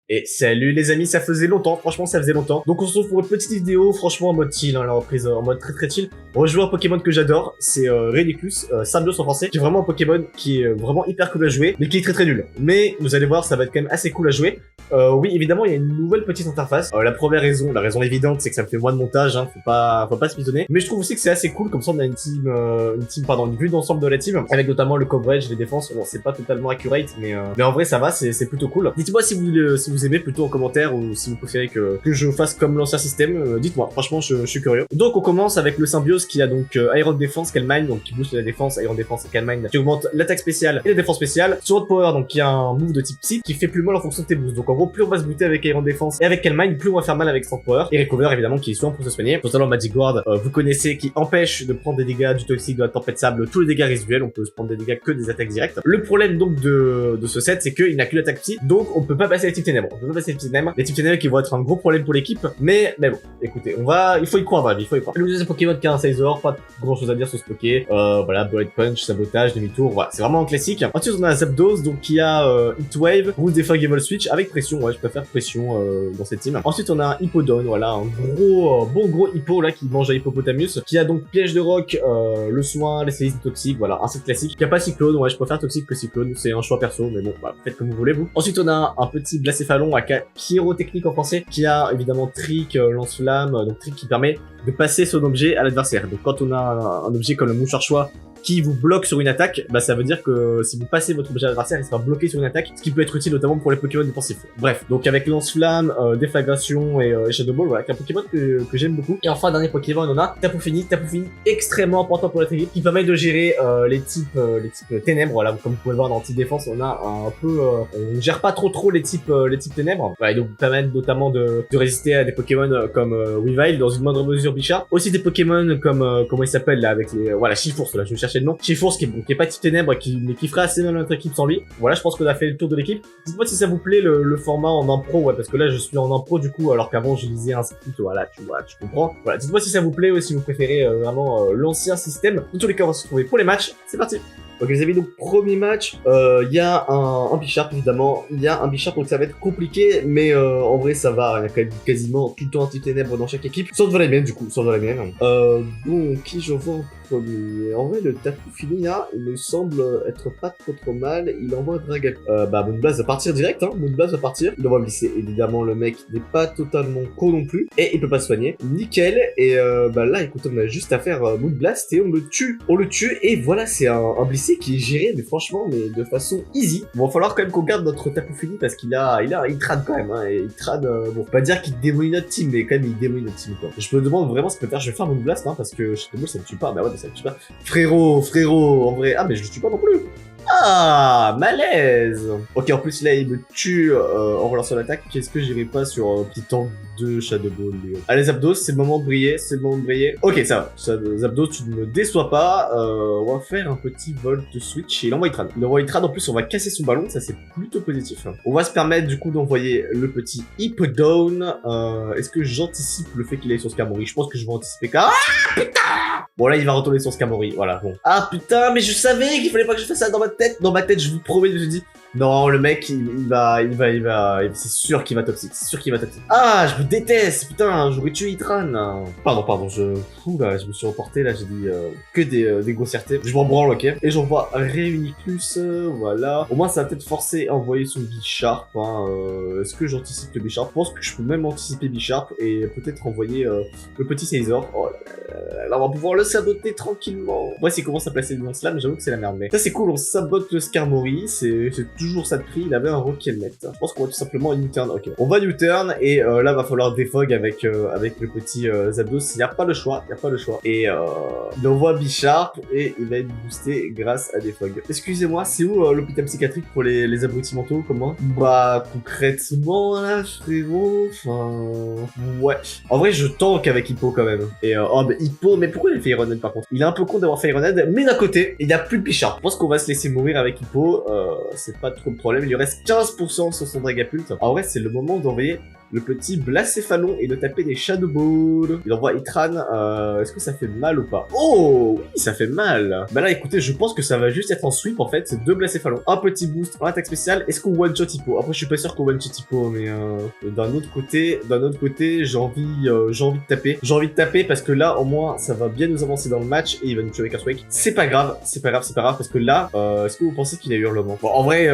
Et salut les amis, ça faisait longtemps, franchement ça faisait longtemps. Donc on se retrouve pour une petite vidéo, franchement en mode chill, hein, la reprise en mode très très chill. On va jouer un Pokémon que j'adore, c'est Rediclus, Symbios en français, qui est vraiment un Pokémon qui est vraiment hyper cool à jouer, mais qui est très très nul. Mais vous allez voir, ça va être quand même assez cool à jouer. Oui, évidemment, il y a une nouvelle petite interface. La première raison, la raison évidente, c'est que ça me fait moins de montage, hein, faut pas se pistonner. Mais je trouve aussi que c'est assez cool, comme ça on a une vue d'ensemble de la team, avec notamment le coverage, les défenses. Bon, c'est pas totalement accurate, mais en vrai ça va, c'est plutôt cool. Dites-moi si vous aimez plutôt en commentaire ou si vous préférez que je fasse comme l'ancien système. Dites-moi, franchement, je suis curieux. Donc on commence avec le Symbiose qui a donc Iron Defense, Calm Mind, donc qui booste la défense, Iron Defense et Calm Mind, qui augmente l'attaque spéciale et la défense spéciale. Sword Power, donc qui a un move de type Psy qui fait plus mal en fonction de tes boosts. Donc en gros, plus on va se booster avec Iron Defense et avec Calm Mind, plus on va faire mal avec Sword Power. Et Recover évidemment qui est souvent pour se soigner. Totalement Magic Ward, vous connaissez, qui empêche de prendre des dégâts du toxique, de la tempête sable, tous les dégâts résiduels. On peut se prendre des dégâts que des attaques directes. Le problème donc de ce set, c'est qu'il n'a que l'attaque Psy, donc on peut pas passer les types ténèbres. On peut pas passer les types ténèbres. Les types ténèbres qui vont être un gros problème pour l'équipe, mais bon, écoutez, il faut y croire, bref, il faut y croire. Le deuxième Pokémon qui a un Sizor, pas grand chose à dire sur ce Poké. Voilà, Bullet Punch, sabotage, demi-tour, voilà, c'est vraiment un classique. Ensuite, on a Zapdos, donc qui a Heatwave, Boost Défense Level Switch avec pression. Ouais, je préfère pression dans cette team. Ensuite, on a un Hippodon, voilà, un gros, bon gros hippo là qui mange à Hippopotamus, qui a donc piège de roc, le soin, les séismes toxiques, voilà, un set classique. Qui a pas cyclone, ouais, je préfère toxique que cyclone, c'est un choix perso, mais bon, bah, faites comme vous voulez vous. Ensuite, on a un petit Blacéphalon à Pyrotechnique en français, qui a évidemment Trick, lance-flamme, donc Trick qui permet de passer son objet à l'adversaire. Donc quand on a un objet comme le mouchoir-choix qui vous bloque sur une attaque, bah ça veut dire que si vous passez votre objet à l'adversaire, il sera bloqué sur une attaque, ce qui peut être utile notamment pour les Pokémon défensifs. Bref, donc avec lance-flamme, déflagration et Shadow Ball, voilà, un Pokémon que j'aime beaucoup. Et enfin, dernier Pokémon, on a Tapu Fini, extrêmement important pour notre équipe, qui permet de gérer les types ténèbres. Voilà, comme vous pouvez le voir dans anti-défense, on a un peu, on gère pas trop les types ténèbres. Voilà, et donc permet notamment de résister à des Pokémon comme Weavile, dans une moindre mesure Bichard. Aussi des Pokémon comme comment il s'appelle là, avec les voilà, Chiforce, là, je cherche le nom. Chiforce qui est pas type ténèbres, mais qui ferait assez mal à notre équipe sans lui. Voilà, je pense qu'on a fait le tour de l'équipe. Dites-moi si ça vous plaît le format en impro, ouais, parce que là je suis en impro du coup, alors qu'avant je lisais un script, voilà, tu vois, tu comprends. Voilà, dites-moi si ça vous plaît ou si vous préférez vraiment l'ancien système. Dans tous les cas, on va se retrouver pour les matchs. C'est parti. Ok les amis, donc premier match, il y a un Bisharp évidemment, il y a un Bisharp donc ça va être compliqué, mais en vrai ça va, il y a quand même quasiment tout le temps anti-ténèbres dans chaque équipe, sauf dans la mienne du coup, sauf dans la mienne. Donc qui je vois en premier? En vrai le Tapu Fini là, il me semble être pas trop mal, il envoie Dragapult. Bah Moonblast va partir direct, hein, Moonblast va partir, il envoie glisser, évidemment le mec n'est pas totalement con non plus, et il peut pas se soigner, nickel, et bah là écoute on a juste à faire Moonblast et on le tue, et voilà c'est un blissé qui est géré, mais franchement, mais de façon easy. Bon, va falloir quand même qu'on garde notre Tapu Fini parce qu'il trade quand même, hein, et il trade, bon, pas dire qu'il démolit notre team, mais quand même il démolit notre team, quoi. Je me demande vraiment ce que je vais faire Moonblast, hein, parce que chez moi ça me tue pas, bah ouais, mais ça me tue pas. Frérot, en vrai, ah, mais je le tue pas non plus. Ah, malaise. Ok, en plus là il me tue en relançant l'attaque. Qu'est-ce que j'irai pas sur petit tank de Shadow Ball, les gars. Allez Zapdos, c'est le moment de briller, Ok, ça va. Zapdos, tu ne me déçois pas. On va faire un petit Volt Switch et il envoie Hitran. Il envoie Hitran, en plus on va casser son ballon, ça c'est plutôt positif. On va se permettre du coup d'envoyer le petit Hippodon. Est-ce que j'anticipe le fait qu'il aille sur Skarmory? Je pense que je vais anticiper car... Ah, putain! Bon là il va retourner sur Skarmory, voilà, bon. Ah putain, mais je savais qu'il fallait pas que je fasse ça dans ma tête. Dans ma tête, je vous promets, je me dis... Non, le mec, c'est sûr qu'il va toxique, Ah, je vous déteste, putain, j'aurais tué Hitran. Pardon, fou là, je me suis reporté, là, j'ai dit que des grossièretés. Je m'en branle, ok. Et j'envoie Reuniclus, voilà. Au moins, ça va peut-être forcer à envoyer son Bisharp, hein. Est-ce que j'anticipe le Bisharp? Je pense que je peux même anticiper Bisharp et peut-être envoyer le petit Scizor. Oh là, on va pouvoir le saboter tranquillement. Moi, s'il commence à placer le slam, j'avoue que c'est la merde, mais ça, c'est cool, on sabote le Skarmory, c'est toujours ça de prix, il avait un rock Helmet. Je pense qu'on va tout simplement U-turn, ok. On va U-turn, et là, va falloir défog avec le petit Zapdos, il n'y a pas le choix, Et il envoie Bisharp, et il va être boosté grâce à défog. Excusez-moi, c'est où l'hôpital psychiatrique pour les abrutis mentaux, comme moi? Bah, concrètement, là, frérot, enfin... Ouais. En vrai, je tank avec Hippo, quand même. Et, oh, mais Hippo, mais pourquoi il fait Iron Head, par contre? Il est un peu con d'avoir fait Iron Head, mais d'un côté, il n'y a plus de Bisharp. Je pense qu'on va se laisser mourir avec Hippo, c'est pas trop de problème, il lui reste 15% sur son Dragapult. En vrai, c'est le moment d'envoyer le petit Blacéphalon et de taper des Shadow Ball. Il envoie Itran, est-ce que ça fait mal ou pas? Oh, oui, ça fait mal. Bah là, écoutez, je pense que ça va juste être en sweep, en fait. C'est 2 Blacéphalon, un petit boost, en attaque spéciale. Est-ce qu'on one-shot Hippo? Après, je suis pas sûr qu'on one-shot Hippo, mais d'un autre côté, j'ai envie de taper. J'ai envie de taper parce que là, au moins, ça va bien nous avancer dans le match et il va nous tuer avec un swag. C'est pas grave, parce que là, est-ce que vous pensez qu'il a hurlement? Bon, en vrai,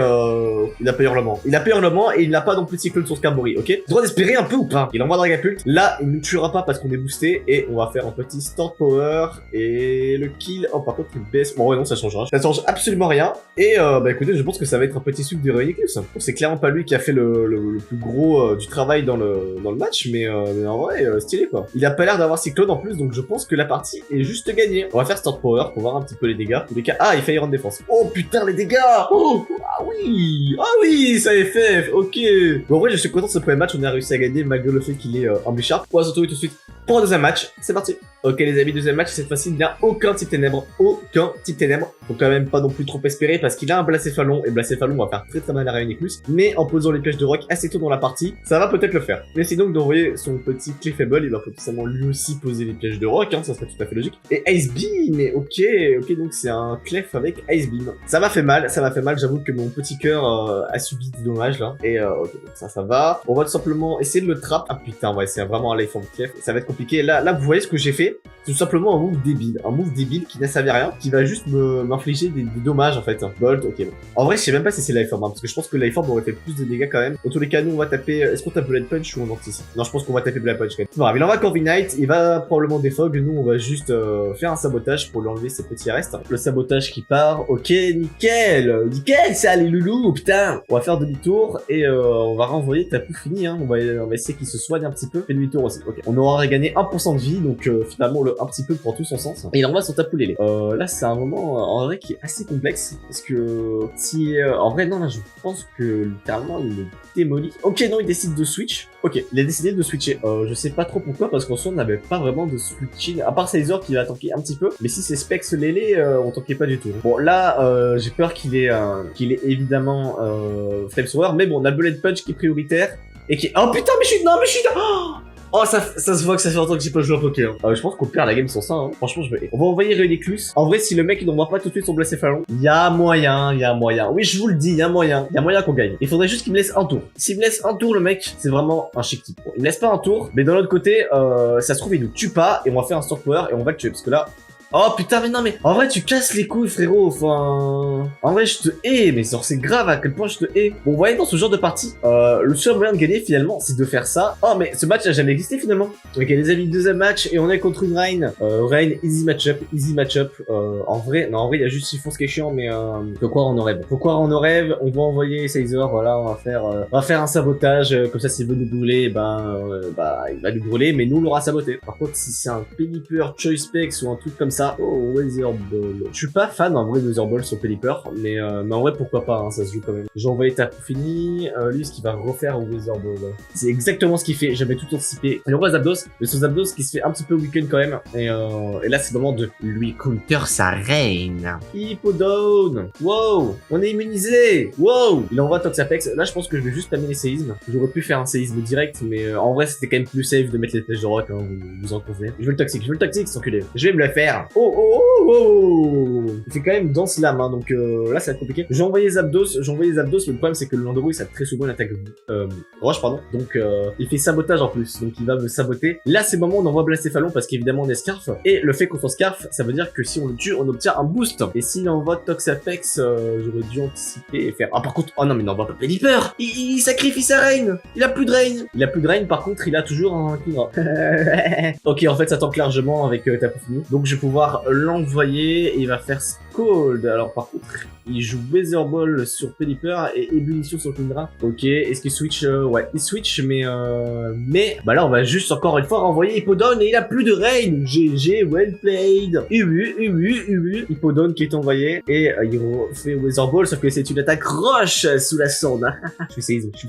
il a pas hurlement. Il a pas hurlement et il n'a pas non plus de cyclone sur Skarmory, ok? Droit d'espérer un peu ou pas? Il envoie Dragapult. Là, il nous tuera pas parce qu'on est boosté et on va faire un petit Store Power et le kill. Oh, par contre, il baisse. Bon, ouais, non, ça changera. Ça change absolument rien. Et bah écoutez, je pense que ça va être un petit sucre de Réniclus. Bon, c'est clairement pas lui qui a fait le plus gros du travail dans le match, mais en vrai, stylé quoi. Il a pas l'air d'avoir cyclone en plus, donc je pense que la partie est juste gagnée. On va faire Store Power pour voir un petit peu les dégâts. Tous les cas, ah, il fait Iron Défense. Oh putain, les dégâts! Oh, ah oui, ça est fait. Ok. Bon, en vrai, je suis content de ce premier match. On a réussi à gagner malgré le fait qu'il est en Bichard. On va se retrouver tout de suite pour un deuxième match. C'est parti. Ok les amis, deuxième match, cette fois-ci il n'y a aucun type ténèbres, faut quand même pas non plus trop espérer parce qu'il a un Blacéphalon et Blacéphalon va faire très mal à Réuniclus, mais en posant les pièges de rock assez tôt dans la partie, ça va peut-être le faire. Mais sinon d'envoyer son petit Clefable, il va potentiellement lui aussi poser les pièges de rock, hein, ça serait tout à fait logique. Et Ice Beam, mais ok, donc c'est un Clef avec Ice Beam. Ça m'a fait mal, j'avoue que mon petit cœur a subi des dommages là, et ok, donc ça va. On va tout simplement essayer de le trap. Ah putain, ouais, c'est vraiment un life form Clef, ça va être compliqué. Là vous voyez ce que j'ai fait? C'est tout simplement un move débile qui n'a servi à rien, qui va juste m'infliger des dommages en fait. Bolt, ok bon. En vrai, je sais même pas si c'est Lifeform, hein, parce que je pense que Lifeform aurait fait plus de dégâts quand même. Dans tous les cas, nous on va taper. Est-ce qu'on tape Blood Punch ou on anticipe? Non, je pense qu'on va taper Blood Punch quand même. C'est pas grave, il envoie Corviknight, il va probablement défog. Nous on va juste faire un sabotage pour lui enlever ses petits restes. Le sabotage qui part, ok, nickel, ça les loulous, putain. On va faire demi-tour et on va renvoyer Tapu fini, hein. On va essayer qu'il se soigne un petit peu. Et demi-tour aussi, ok. On aura gagné 1% de vie, donc finalement un petit peu prend tout son sens. Et il envoie son Tapu Lélé. Là c'est un moment en vrai qui est assez complexe parce que si en vrai non là je pense que littéralement il le démolit. Ok non il décide de switch. Ok il a décidé de switcher. Je sais pas trop pourquoi parce qu'en soi on n'avait pas vraiment de switching à part Sizor qui va tanker un petit peu. Mais si c'est Specs Lélé on tankait pas du tout. Bon là j'ai peur qu'il ait évidemment Flamethrower, mais bon on a Bullet Punch qui est prioritaire et qui oh putain mais je suis Oh, ça se voit que ça fait longtemps que j'ai pas joué à Poké. Je pense qu'on perd la game sur ça, hein. Franchement, on va envoyer Réuniclus. En vrai, si le mec, il n'envoie pas tout de suite son Blacéphalon, il y a moyen. Oui, je vous le dis, il y a moyen qu'on gagne. Il faudrait juste qu'il me laisse un tour. S'il me laisse un tour, le mec, c'est vraiment un chic type. Bon, il me laisse pas un tour, mais d'un autre côté, ça se trouve, il nous tue pas, et on va faire un Store Power, et on va le tuer, parce que là... Oh putain mais non mais en vrai tu casses les couilles frérot, enfin en vrai je te hais, mais genre c'est grave à quel point je te hais. Bon vous voyez dans ce genre de partie le seul moyen de gagner finalement c'est de faire ça. Oh mais ce match n'a jamais existé finalement. Ok les amis, deuxième match et on est contre une Reine. Reine easy matchup. En vrai il y a juste Siphon qui est chiant, mais faut croire en nos rêves. On va envoyer Sizor, voilà, on va faire un sabotage, comme ça s'il veut nous brûler, il va nous brûler, mais nous on l'aura saboté. Par contre si c'est un Pelipper Choice Specs ou un truc comme ça, oh Weather Ball. Je suis pas fan en vrai de Weather Ball sur Pelipper, mais en vrai pourquoi pas, hein, ça se joue quand même. J'ai envoyé Tapu fini, lui ce qu'il va refaire au Weather Ball. C'est exactement ce qu'il fait, j'avais tout anticipé. Il envoie Zapdos, mais son Zapdos qui se fait un petit peu weekend quand même, et là c'est le moment de lui counter sa reine. Hippodone, wow, on est immunisé, wow. Il envoie Toxapex, là je pense que je vais juste tamer les séismes. J'aurais pu faire un séisme direct, mais en vrai c'était quand même plus safe de mettre les flèches de rock, hein, vous en convenez. Je veux le toxique, c'est enculé. Je vais me le faire. Oh il fait quand même dans slam, hein, donc là ça va être compliqué. J'ai envoyé Zapdos, mais le problème c'est que le Landorou ça a très souvent une attaque roche, pardon, donc il fait sabotage en plus, donc il va me saboter. Là c'est le moment où on envoie Blacéphalon parce qu'évidemment on est Scarf, et le fait qu'on soit Scarf ça veut dire que si on le tue on obtient un boost, et s'il envoie Toxapex j'aurais dû anticiper et faire... Ah par contre, oh non mais n'envoie pas Pelipper, il sacrifie sa reine, il a plus de reine, par contre il a toujours un Kingdra. Ok en fait ça tank largement avec Tapu fini, donc je vais pouvoir l'envoyer et il va faire Scold. Alors par contre il joue Weather Ball sur Pelipper et Ébullition sur Kingdra. Ok, est-ce qu'il switch? Ouais il switch, mais bah là on va juste encore une fois renvoyer Hippodone et il a plus de reine. GG, well played. Hippodone qui est envoyé et il fait Weather Ball, sauf que c'est une attaque roche sous la sonde. Je fais séisme.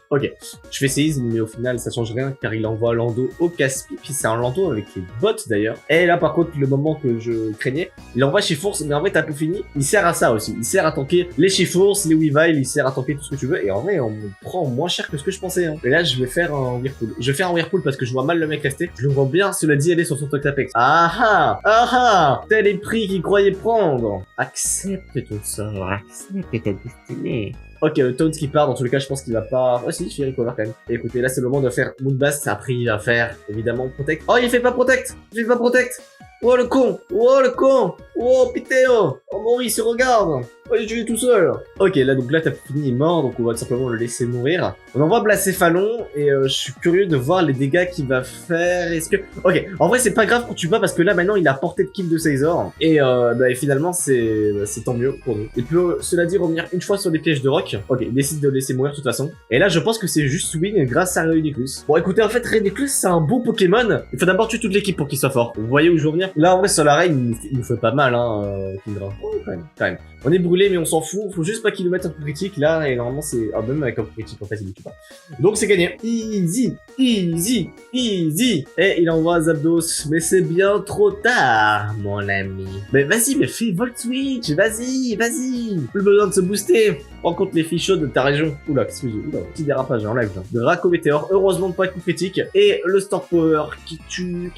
Ok, je fais séisme, mais au final ça change rien car il envoie Lando au casse-pipe. C'est un Lando avec les bottes d'ailleurs. Et là, par contre, le moment que je craignais, il envoie Chiforce, mais en vrai, t'as tout fini. Il sert à ça aussi. Il sert à tanker les Chiforce, les Weavile, il sert à tanker tout ce que tu veux. Et en vrai, on me prend moins cher que ce que je pensais. Hein. Et là, je vais faire un Whirlpool. Je vais faire un Whirlpool parce que je vois mal le mec rester. Je le vois bien, cela dit, aller sur son toc Apex. Ah ah! Ah ah! Tel est le prix qu'il croyait prendre. Accepte ton sort, accepte ta destinée. Ok, le Tones qui part, dans tous les cas, je pense qu'il va pas... Oh si, il fait recover quand même. Et écoutez, là, c'est le moment de faire Moonblast. Après, il va faire, évidemment, Protect. Oh, il fait pas Protect! Il fait pas Protect! Oh, le con! Oh, le con! Oh, Piteo! Oh, Maurice, il regarde! Oh, j'ai tué tout seul! Ok, là, donc là, t'as fini, il est mort, donc on va tout simplement le laisser mourir. On envoie Blacéphalon, et je suis curieux de voir les dégâts qu'il va faire. Est-ce que... Ok, en vrai, c'est pas grave quand tu vas, parce que là, maintenant, il a porté de kill de Caesar. Et, et finalement, c'est tant mieux pour nous. Il peut, cela dit, revenir une fois sur les pièges de rock. Ok, il décide de le laisser mourir de toute façon. Et là, je pense que c'est juste win grâce à Rediclus. Bon, écoutez, en fait, Rediclus, c'est un beau Pokémon. Il faut d'abord tuer toute l'équipe pour qu'il soit fort. Vous voyez où je veux venir? Là, en vrai, sur l'arène, il nous fait pas mal, hein, Kindra. Oh, quand même. On est brûlé, mais on s'en fout. Faut juste pas qu'il nous mette un coup critique, là, et normalement, c'est... Ah, même avec un coup critique, en fait, il ne tue pas. Donc, c'est gagné. Easy, easy, easy. Et il envoie Zapdos, mais c'est bien trop tard, mon ami. Mais vas-y, mais fais Volt Switch, vas-y. Plus besoin de se booster. Rencontre les filles chaudes de ta région. Oula, qu'est-ce que j'ai? Oula, petit dérapage en live. De Draco Météor, heureusement pas de coup critique. Et le Store Power qui tue.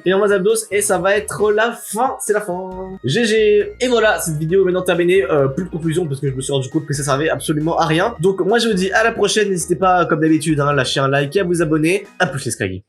Et on va Zapdos et ça va être la fin, c'est la fin. GG. Et voilà, cette vidéo est maintenant terminée. Plus de conclusion parce que je me suis rendu compte que ça servait absolument à rien. Donc moi je vous dis à la prochaine, n'hésitez pas comme d'habitude à lâcher un like et à vous abonner. A plus les Scraggy.